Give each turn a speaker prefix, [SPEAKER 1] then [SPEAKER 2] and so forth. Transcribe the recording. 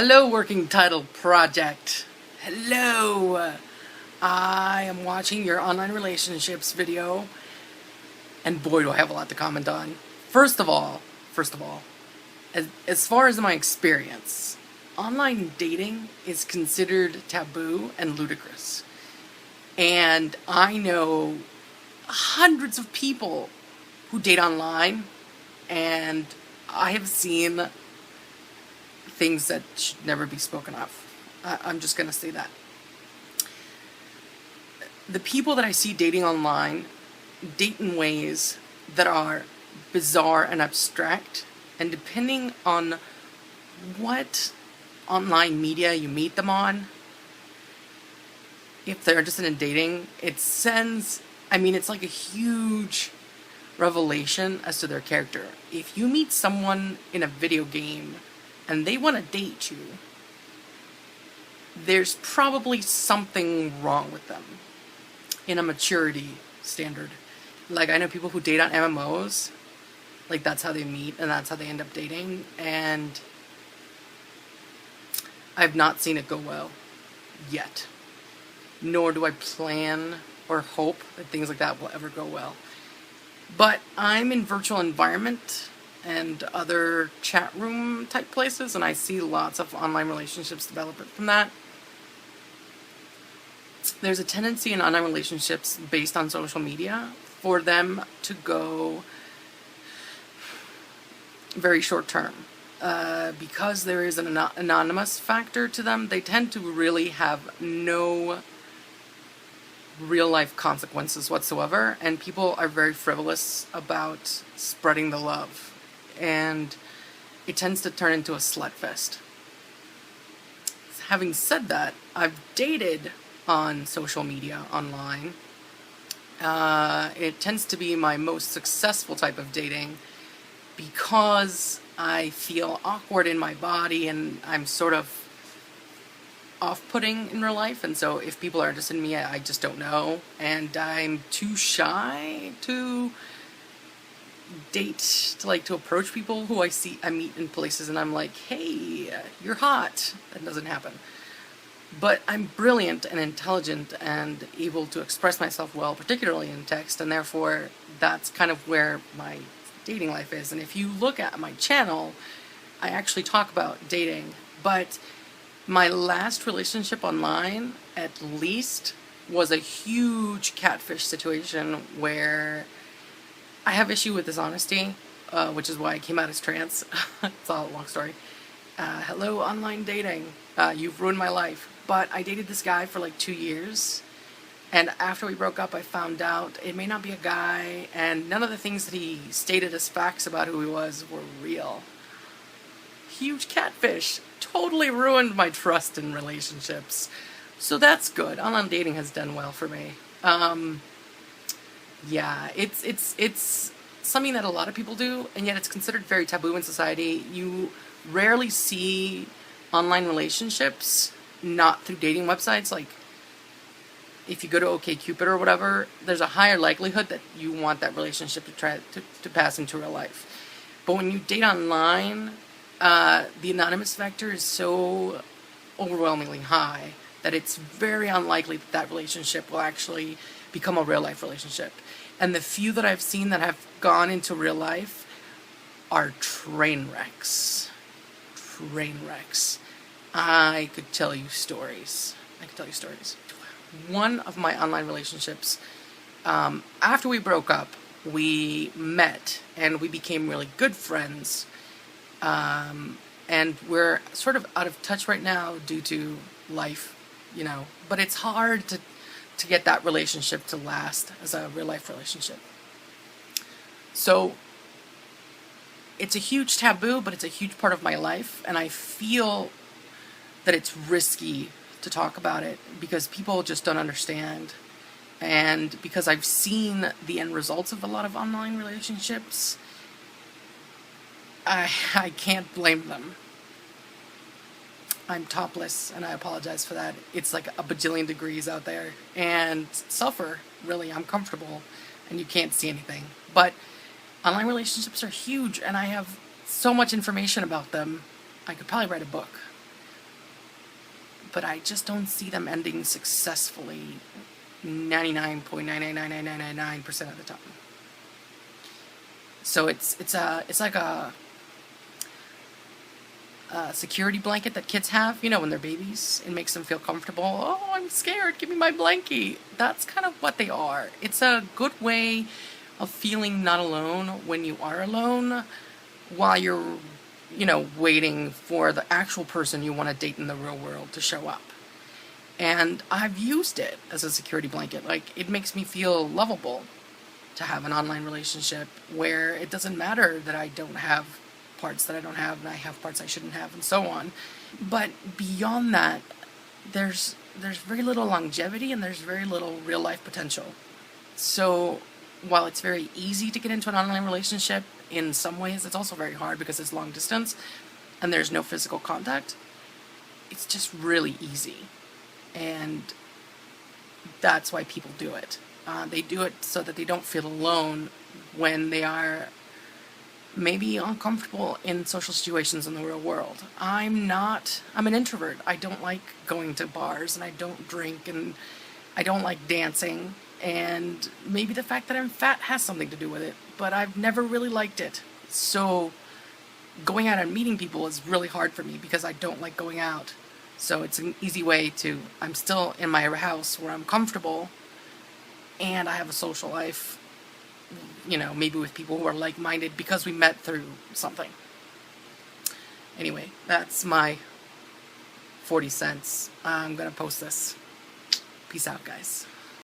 [SPEAKER 1] Hello, Working Title Project. Hello. I am watching your online relationships video, and boy, do I have a lot to comment on. First of all, as far as my experience, online dating is considered taboo and ludicrous. And I know hundreds of people who date online, and I have seen things that should never be spoken of. I'm just going to say that. The people that I see dating online date in ways that are bizarre and abstract, and depending on what online media you meet them on, if they're interested in dating, it's like a huge revelation as to their character. If you meet someone in a video game and they want to date you, there's probably something wrong with them in a maturity standard. Like, I know people who date on MMOs, like that's how they meet and that's how they end up dating, and I've not seen it go well yet. Nor do I plan or hope that things like that will ever go well. But I'm in virtual environment and other chat room type places, and I see lots of online relationships developing from that. There's a tendency in online relationships based on social media for them to go very short term. Because there is an anonymous factor to them, they tend to really have no real life consequences whatsoever, and people are very frivolous about spreading the love, and it tends to turn into a slut fest. Having said that, I've dated on social media online. It tends to be my most successful type of dating because I feel awkward in my body and I'm sort of off-putting in real life, and so if people are interested in me, I just don't know, and I'm too shy to date, to approach people who I meet in places and I'm like, hey, you're hot. That doesn't happen. But I'm brilliant and intelligent and able to express myself well, particularly in text, and therefore that's kind of where my dating life is. And if you look at my channel, I actually talk about dating, but my last relationship online, at least, was a huge catfish situation where I have issue with dishonesty, which is why I came out as trans. It's all a long story. Hello, online dating. You've ruined my life. But I dated this guy for like 2 years, and after we broke up, I found out it may not be a guy, and none of the things that he stated as facts about who he was were real. Huge catfish. Totally ruined my trust in relationships. So that's good. Online dating has done well for me. Yeah, it's something that a lot of people do, and yet it's considered very taboo in society. You rarely see online relationships not through dating websites. Like, if you go to OkCupid or whatever, there's a higher likelihood that you want that relationship to pass into real life. But when you date online, the anonymous factor is so overwhelmingly high that it's very unlikely that that relationship will actually become a real life relationship. And the few that I've seen that have gone into real life are train wrecks. Train wrecks. I could tell you stories. One of my online relationships, after we broke up, we met and we became really good friends. And we're sort of out of touch right now due to life, but it's hard to get that relationship to last as a real life relationship. So it's a huge taboo, but it's a huge part of my life, and I feel that it's risky to talk about it because people just don't understand, and because I've seen the end results of a lot of online relationships, I can't blame them. I'm topless, and I apologize for that. It's like a bajillion degrees out there, and suffer, really. I'm comfortable, and you can't see anything. But online relationships are huge, and I have so much information about them. I could probably write a book. but I just don't see them ending successfully 99.9999999% of the time. So it's like a security blanket that kids have, when they're babies. It makes them feel comfortable. Oh, I'm scared. Give me my blankie. That's kind of what they are. It's a good way of feeling not alone when you are alone, while you're, waiting for the actual person you want to date in the real world to show up. And I've used it as a security blanket. Like, it makes me feel lovable to have an online relationship where it doesn't matter that I don't have parts that I don't have and I have parts I shouldn't have, and so on. But beyond that, there's very little longevity and there's very little real life potential. So while it's very easy to get into an online relationship, in some ways it's also very hard because it's long distance and there's no physical contact. It's just really easy. And that's why people do it. They do it so that they don't feel alone when they are maybe uncomfortable in social situations in the real world. I'm an introvert. I don't like going to bars, and I don't drink, and I don't like dancing. And maybe the fact that I'm fat has something to do with it, but I've never really liked it. So going out and meeting people is really hard for me because I don't like going out. So it's an easy way to, I'm still in my house where I'm comfortable and I have a social life, maybe with people who are like-minded because we met through something. Anyway, that's my 40 cents. I'm gonna post this. Peace out, guys.